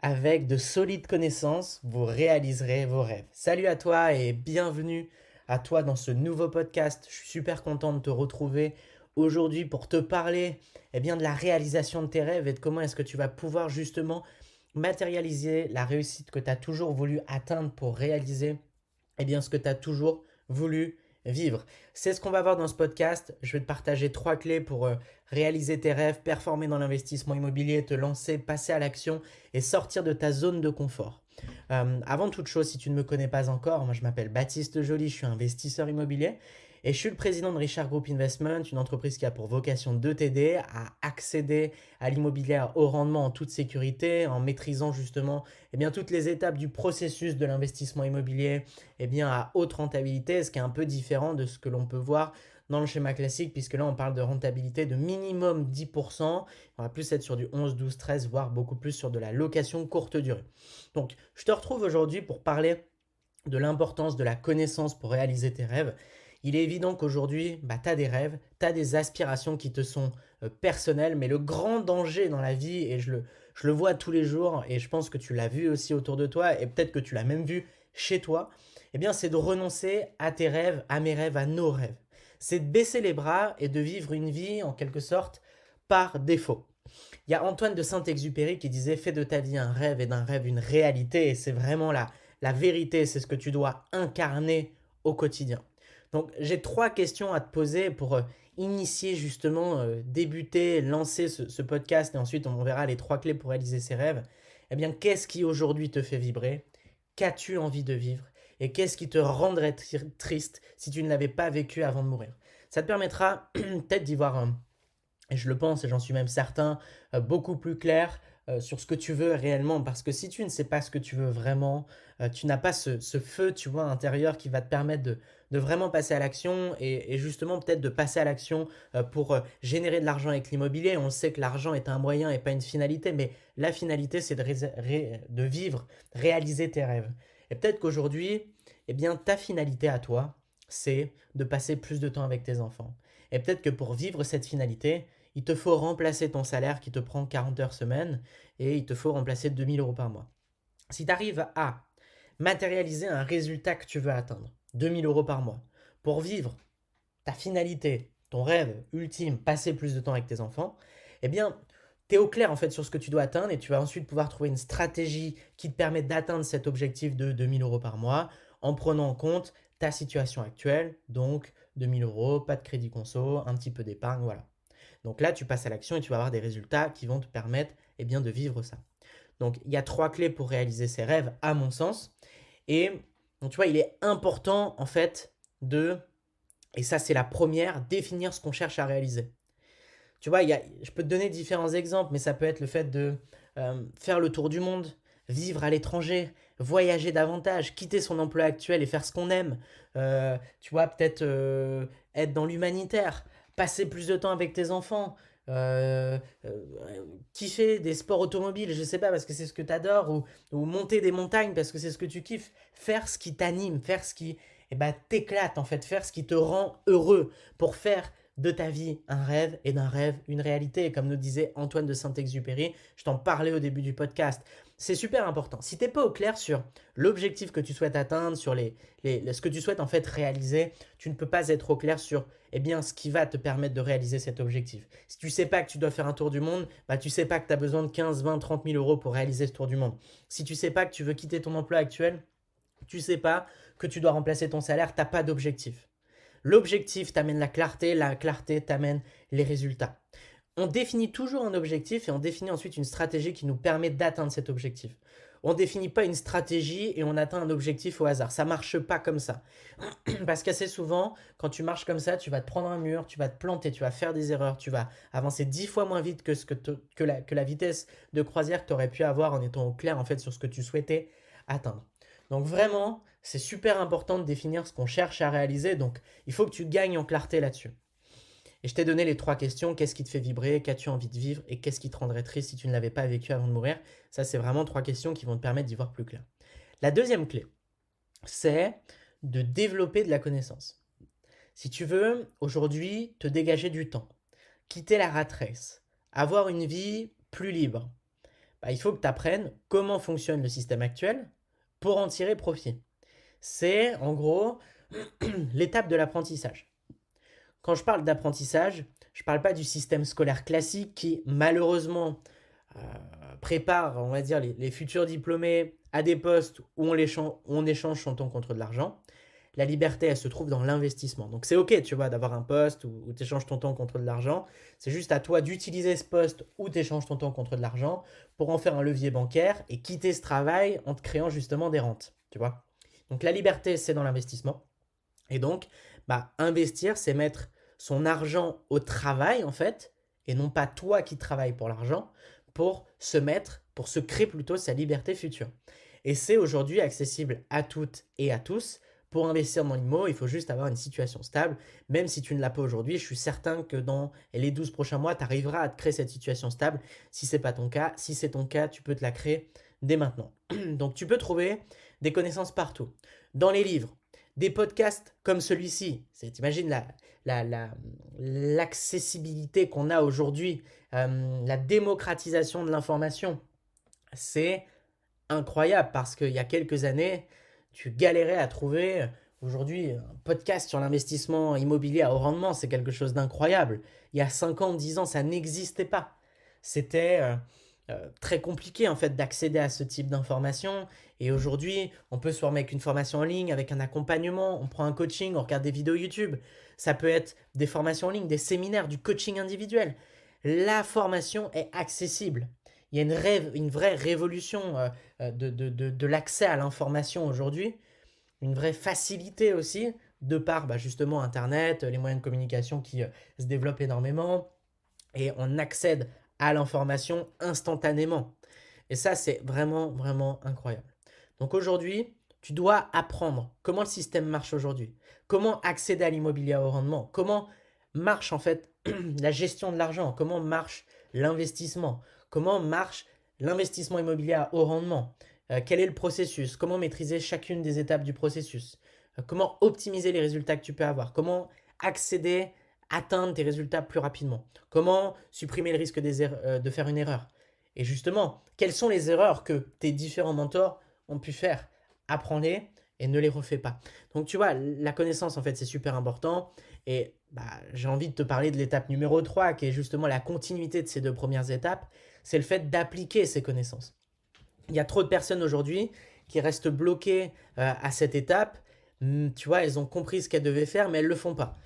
avec de solides connaissances, vous réaliserez vos rêves. Salut à toi et bienvenue à toi dans ce nouveau podcast. Je suis super content de te retrouver aujourd'hui pour te parler de la réalisation de tes rêves et de comment est-ce que tu vas pouvoir justement matérialiser la réussite que tu as toujours voulu atteindre pour réaliser ce que tu as toujours voulu vivre. C'est ce qu'on va voir dans ce podcast. Je vais te partager 3 clés pour réaliser tes rêves, performer dans l'investissement immobilier, te lancer, passer à l'action et sortir de ta zone de confort. Avant toute chose, si tu ne me connais pas encore, moi je m'appelle Baptiste Joly, je suis investisseur immobilier et je suis le président de Richard Group Investment, une entreprise qui a pour vocation de t'aider à accéder à l'immobilier à haut rendement en toute sécurité, en maîtrisant justement toutes les étapes du processus de l'investissement immobilier à haute rentabilité, ce qui est un peu différent de ce que l'on peut voir dans le schéma classique, puisque là on parle de rentabilité de minimum 10%, on va plus être sur du 11, 12, 13, voire beaucoup plus sur de la location courte durée. Donc je te retrouve aujourd'hui pour parler de l'importance de la connaissance pour réaliser tes rêves. Il est évident qu'aujourd'hui, tu as des rêves, tu as des aspirations qui te sont personnelles, mais le grand danger dans la vie, et je le vois tous les jours, et je pense que tu l'as vu aussi autour de toi, et peut-être que tu l'as même vu chez toi, c'est de renoncer à tes rêves, à mes rêves, à nos rêves. C'est de baisser les bras et de vivre une vie en quelque sorte par défaut. Il y a Antoine de Saint-Exupéry qui disait « Fais de ta vie un rêve et d'un rêve une réalité » et c'est vraiment la vérité, c'est ce que tu dois incarner au quotidien. Donc j'ai 3 questions à te poser pour initier justement, débuter, lancer ce podcast et ensuite on verra les 3 clés pour réaliser ses rêves. Qu'est-ce qui aujourd'hui te fait vibrer? Qu'as-tu envie de vivre? Et qu'est-ce qui te rendrait triste si tu ne l'avais pas vécu avant de mourir? Ça te permettra peut-être d'y voir et je le pense et j'en suis même certain, beaucoup plus clair sur ce que tu veux réellement. Parce que si tu ne sais pas ce que tu veux vraiment, tu n'as pas ce feu, tu vois, intérieur qui va te permettre de vraiment passer à l'action et justement peut-être de passer à l'action pour générer de l'argent avec l'immobilier. On sait que l'argent est un moyen et pas une finalité, mais la finalité, c'est de vivre, réaliser tes rêves. Et peut-être qu'aujourd'hui, ta finalité à toi, c'est de passer plus de temps avec tes enfants. Et peut-être que pour vivre cette finalité, il te faut remplacer ton salaire qui te prend 40 heures semaine et il te faut remplacer 2 000 € par mois. Si tu arrives à matérialiser un résultat que tu veux atteindre, 2 000 € par mois, pour vivre ta finalité, ton rêve ultime, passer plus de temps avec tes enfants, tu es au clair en fait sur ce que tu dois atteindre et tu vas ensuite pouvoir trouver une stratégie qui te permet d'atteindre cet objectif de 2 000 € par mois en prenant en compte ta situation actuelle, donc 2 000 €, pas de crédit conso, un petit peu d'épargne, voilà. Donc là, tu passes à l'action et tu vas avoir des résultats qui vont te permettre de vivre ça. Donc il y a 3 clés pour réaliser ses rêves, à mon sens. Et donc, tu vois, il est important en fait et ça c'est la première, définir ce qu'on cherche à réaliser. Tu vois, je peux te donner différents exemples, mais ça peut être le fait de faire le tour du monde, vivre à l'étranger, voyager davantage, quitter son emploi actuel et faire ce qu'on aime. Tu vois, peut-être être dans l'humanitaire, passer plus de temps avec tes enfants, euh, euh, kiffer des sports automobiles, je sais pas, parce que c'est ce que tu adores, ou monter des montagnes parce que c'est ce que tu kiffes. Faire ce qui t'anime, faire ce qui t'éclate en fait, faire ce qui te rend heureux pour faire de ta vie un rêve et d'un rêve une réalité. Et comme nous disait Antoine de Saint-Exupéry, je t'en parlais au début du podcast, c'est super important. Si tu n'es pas au clair sur l'objectif que tu souhaites atteindre, sur ce que tu souhaites en fait réaliser, tu ne peux pas être au clair sur ce qui va te permettre de réaliser cet objectif. Si tu ne sais pas que tu dois faire un tour du monde, tu ne sais pas que tu as besoin de 15, 20, 30 000 € pour réaliser ce tour du monde. Si tu ne sais pas que tu veux quitter ton emploi actuel, tu ne sais pas que tu dois remplacer ton salaire, tu n'as pas d'objectif. L'objectif t'amène la clarté t'amène les résultats. On définit toujours un objectif et on définit ensuite une stratégie qui nous permet d'atteindre cet objectif. On ne définit pas une stratégie et on atteint un objectif au hasard. Ça ne marche pas comme ça. Parce qu'assez souvent, quand tu marches comme ça, tu vas te prendre un mur, tu vas te planter, tu vas faire des erreurs, tu vas avancer 10 fois moins vite que la vitesse de croisière que tu aurais pu avoir en étant au clair en fait sur ce que tu souhaitais atteindre. Donc vraiment, c'est super important de définir ce qu'on cherche à réaliser. Donc il faut que tu gagnes en clarté là-dessus. Et je t'ai donné les 3 questions. Qu'est-ce qui te fait vibrer? Qu'as-tu envie de vivre? Et qu'est-ce qui te rendrait triste si tu ne l'avais pas vécu avant de mourir? Ça, c'est vraiment 3 questions qui vont te permettre d'y voir plus clair. La deuxième clé, c'est de développer de la connaissance. Si tu veux aujourd'hui te dégager du temps, quitter la rat race, avoir une vie plus libre, il faut que tu apprennes comment fonctionne le système actuel pour en tirer profit. C'est en gros l'étape de l'apprentissage. Quand je parle d'apprentissage, je ne parle pas du système scolaire classique qui malheureusement euh, prépare, on va dire, les futurs diplômés à des postes où on échange son temps contre de l'argent. La liberté, elle se trouve dans l'investissement. Donc c'est ok, tu vois, d'avoir un poste où tu échanges ton temps contre de l'argent. C'est juste à toi d'utiliser ce poste où tu échanges ton temps contre de l'argent pour en faire un levier bancaire et quitter ce travail en te créant justement des rentes, tu vois. Donc la liberté, c'est dans l'investissement. Et donc, investir, c'est mettre son argent au travail, en fait, et non pas toi qui travailles pour l'argent, pour se créer plutôt sa liberté future. Et c'est aujourd'hui accessible à toutes et à tous. Pour investir dans l'IMO, il faut juste avoir une situation stable. Même si tu ne l'as pas aujourd'hui, je suis certain que dans les 12 prochains mois, tu arriveras à te créer cette situation stable. Si ce n'est pas ton cas, si c'est ton cas, tu peux te la créer dès maintenant. Donc tu peux trouver des connaissances partout. Dans les livres, des podcasts comme celui-ci. T'imagines l'accessibilité qu'on a aujourd'hui, la démocratisation de l'information. C'est incroyable parce qu'il y a quelques années, tu galérais à trouver. Aujourd'hui, un podcast sur l'investissement immobilier à haut rendement, c'est quelque chose d'incroyable. Il y a 5 ans, 10 ans, ça n'existait pas. C'était très compliqué en fait d'accéder à ce type d'informations. Et aujourd'hui, on peut se former avec une formation en ligne, avec un accompagnement, on prend un coaching, on regarde des vidéos YouTube. Ça peut être des formations en ligne, des séminaires, du coaching individuel. La formation est accessible. Il y a une vraie révolution de l'accès à l'information aujourd'hui, une vraie facilité aussi, de par justement Internet, les moyens de communication qui se développent énormément, et on accède à l'information instantanément. Et ça, c'est vraiment, vraiment incroyable. Donc aujourd'hui, tu dois apprendre comment le système marche aujourd'hui, comment accéder à l'immobilier à haut rendement, comment marche en fait la gestion de l'argent, comment marche l'investissement, comment marche l'investissement immobilier à haut rendement, quel est le processus, comment maîtriser chacune des étapes du processus, comment optimiser les résultats que tu peux avoir, comment accéder, atteindre tes résultats plus rapidement, comment supprimer le risque de faire une erreur. Et justement, quelles sont les erreurs que tes différents mentors ont pu faire? Apprends-les et ne les refais pas. Donc tu vois, la connaissance en fait c'est super important et j'ai envie de te parler de l'étape numéro 3 qui est justement la continuité de ces 2 premières étapes, c'est le fait d'appliquer ces connaissances. Il y a trop de personnes aujourd'hui qui restent bloquées à cette étape. Tu vois, elles ont compris ce qu'elles devaient faire mais elles ne le font pas.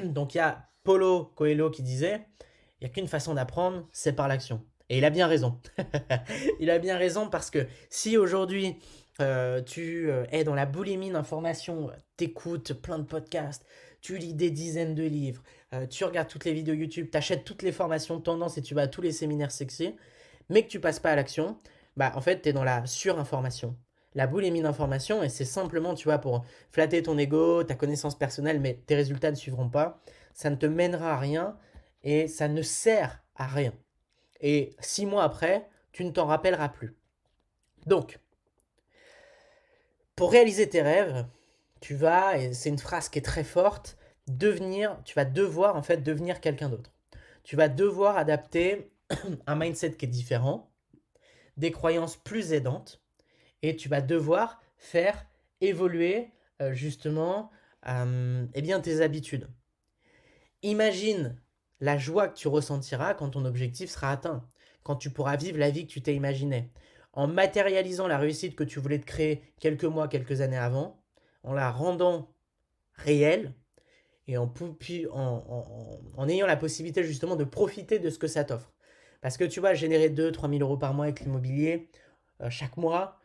Donc il y a Paulo Coelho qui disait, il n'y a qu'une façon d'apprendre, c'est par l'action. Et il a bien raison. Il a bien raison parce que si aujourd'hui tu es dans la boulimie d'informations, t'écoutes plein de podcasts, tu lis des dizaines de livres, tu regardes toutes les vidéos YouTube, t'achètes toutes les formations de tendance et tu vas à tous les séminaires sexy, mais que tu passes pas à l'action, en fait, tu es dans la surinformation. La boulimie d'information, et c'est simplement, tu vois, pour flatter ton ego, ta connaissance personnelle, mais tes résultats ne suivront pas, ça ne te mènera à rien et ça ne sert à rien. Et 6 mois après, tu ne t'en rappelleras plus. Donc, pour réaliser tes rêves, tu vas, et c'est une phrase qui est très forte, tu vas devoir en fait devenir quelqu'un d'autre. Tu vas devoir adapter un mindset qui est différent, des croyances plus aidantes, et tu vas devoir faire évoluer justement tes habitudes. Imagine la joie que tu ressentiras quand ton objectif sera atteint, quand tu pourras vivre la vie que tu t'es imaginé. En matérialisant la réussite que tu voulais te créer quelques mois, quelques années avant, en la rendant réelle et en ayant la possibilité justement de profiter de ce que ça t'offre. Parce que tu vois, générer 2 000 à 3 000 euros par mois avec l'immobilier, chaque mois,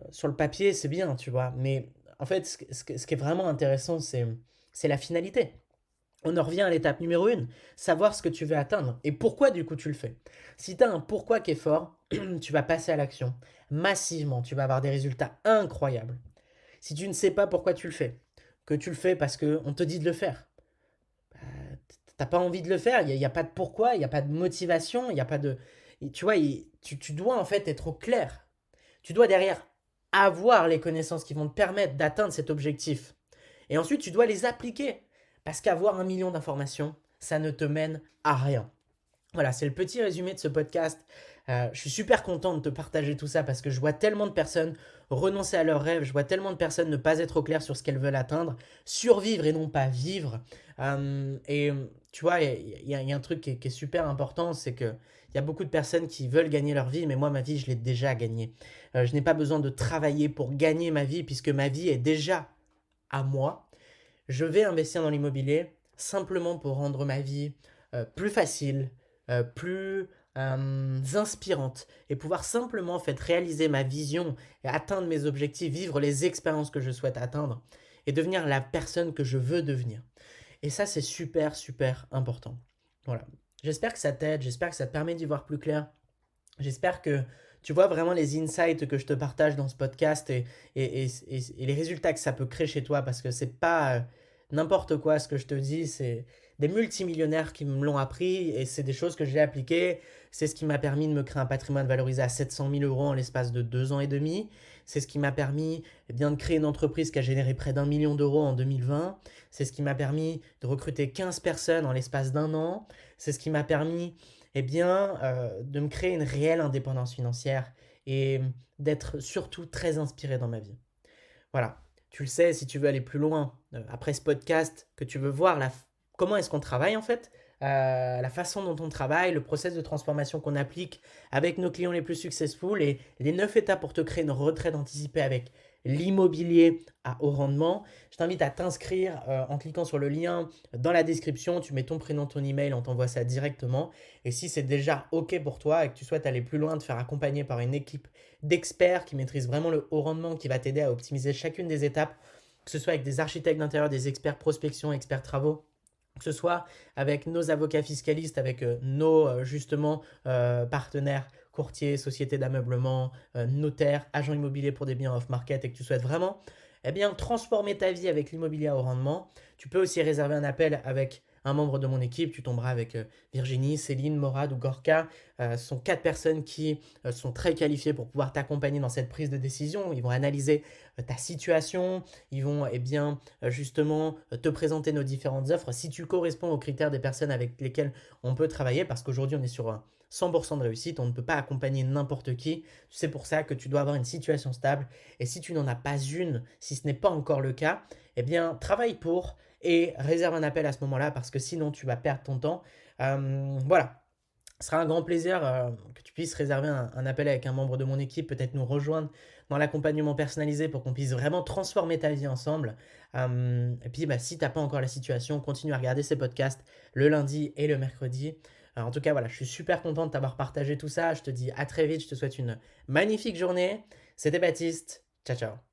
sur le papier, c'est bien, tu vois. Mais en fait, ce qui est vraiment intéressant, c'est la finalité. On en revient à l'étape numéro 1, savoir ce que tu veux atteindre et pourquoi du coup tu le fais. Si tu as un pourquoi qui est fort, tu vas passer à l'action. Massivement, tu vas avoir des résultats incroyables. Si tu ne sais pas pourquoi tu le fais, que tu le fais parce qu'on te dit de le faire, t'as pas envie de le faire, il n'y a pas de pourquoi, il n'y a pas de motivation, il n'y a pas de... Tu vois, tu dois en fait être au clair. Tu dois derrière avoir les connaissances qui vont te permettre d'atteindre cet objectif. Et ensuite, tu dois les appliquer. Parce qu'avoir 1 million d'informations, ça ne te mène à rien. Voilà, c'est le petit résumé de ce podcast. Je suis super content de te partager tout ça parce que je vois tellement de personnes renoncer à leurs rêves, je vois tellement de personnes ne pas être au clair sur ce qu'elles veulent atteindre, survivre et non pas vivre. Et tu vois, il y a un truc qui est super important, c'est que il y a beaucoup de personnes qui veulent gagner leur vie, mais moi, ma vie, je l'ai déjà gagnée. Je n'ai pas besoin de travailler pour gagner ma vie puisque ma vie est déjà à moi. Je vais investir dans l'immobilier simplement pour rendre ma vie plus facile, plus inspirante et pouvoir simplement en fait, réaliser ma vision et atteindre mes objectifs, vivre les expériences que je souhaite atteindre et devenir la personne que je veux devenir. Et ça, c'est super, super important. Voilà. J'espère que ça t'aide, j'espère que ça te permet d'y voir plus clair. J'espère que tu vois vraiment les insights que je te partage dans ce podcast et les résultats que ça peut créer chez toi parce que c'est pas n'importe quoi ce que je te dis, c'est des multimillionnaires qui me l'ont appris et c'est des choses que j'ai appliquées. C'est ce qui m'a permis de me créer un patrimoine valorisé à 700 000 euros en l'espace de 2 ans et demi. C'est ce qui m'a permis bien, de créer une entreprise qui a généré près d'1 million d'euros en 2020. C'est ce qui m'a permis de recruter 15 personnes en l'espace d'un an. C'est ce qui m'a permis de me créer une réelle indépendance financière et d'être surtout très inspiré dans ma vie. Voilà, tu le sais, si tu veux aller plus loin, après ce podcast, que tu veux voir comment est-ce qu'on travaille en fait, la façon dont on travaille, le process de transformation qu'on applique avec nos clients les plus successful et les 9 étapes pour te créer une retraite anticipée avec l'immobilier à haut rendement. Je t'invite à t'inscrire en cliquant sur le lien dans la description. Tu mets ton prénom, ton email, on t'envoie ça directement. Et si c'est déjà OK pour toi et que tu souhaites aller plus loin, te faire accompagner par une équipe d'experts qui maîtrisent vraiment le haut rendement, qui va t'aider à optimiser chacune des étapes, que ce soit avec des architectes d'intérieur, des experts prospection, experts travaux, que ce soit avec nos avocats fiscalistes, avec nos justement partenaires courtiers, sociétés d'ameublement, notaires, agents immobiliers pour des biens off-market et que tu souhaites vraiment transformer ta vie avec l'immobilier à haut rendement, tu peux aussi réserver un appel avec un membre de mon équipe. Tu tomberas avec Virginie, Céline, Morad ou Gorka. Ce sont 4 personnes qui sont très qualifiées pour pouvoir t'accompagner dans cette prise de décision. Ils vont analyser ta situation, ils vont justement te présenter nos différentes offres si tu corresponds aux critères des personnes avec lesquelles on peut travailler parce qu'aujourd'hui on est sur 100% de réussite, on ne peut pas accompagner n'importe qui. C'est pour ça que tu dois avoir une situation stable et si tu n'en as pas une, si ce n'est pas encore le cas, travaille pour et réserve un appel à ce moment-là parce que sinon tu vas perdre ton temps. Voilà. Ce sera un grand plaisir que tu puisses réserver un appel avec un membre de mon équipe, peut-être nous rejoindre dans l'accompagnement personnalisé pour qu'on puisse vraiment transformer ta vie ensemble. Et puis, si tu n'as pas encore la situation, continue à regarder ces podcasts le lundi et le mercredi. En tout cas, voilà, je suis super content de t'avoir partagé tout ça. Je te dis à très vite, je te souhaite une magnifique journée. C'était Baptiste. Ciao, ciao.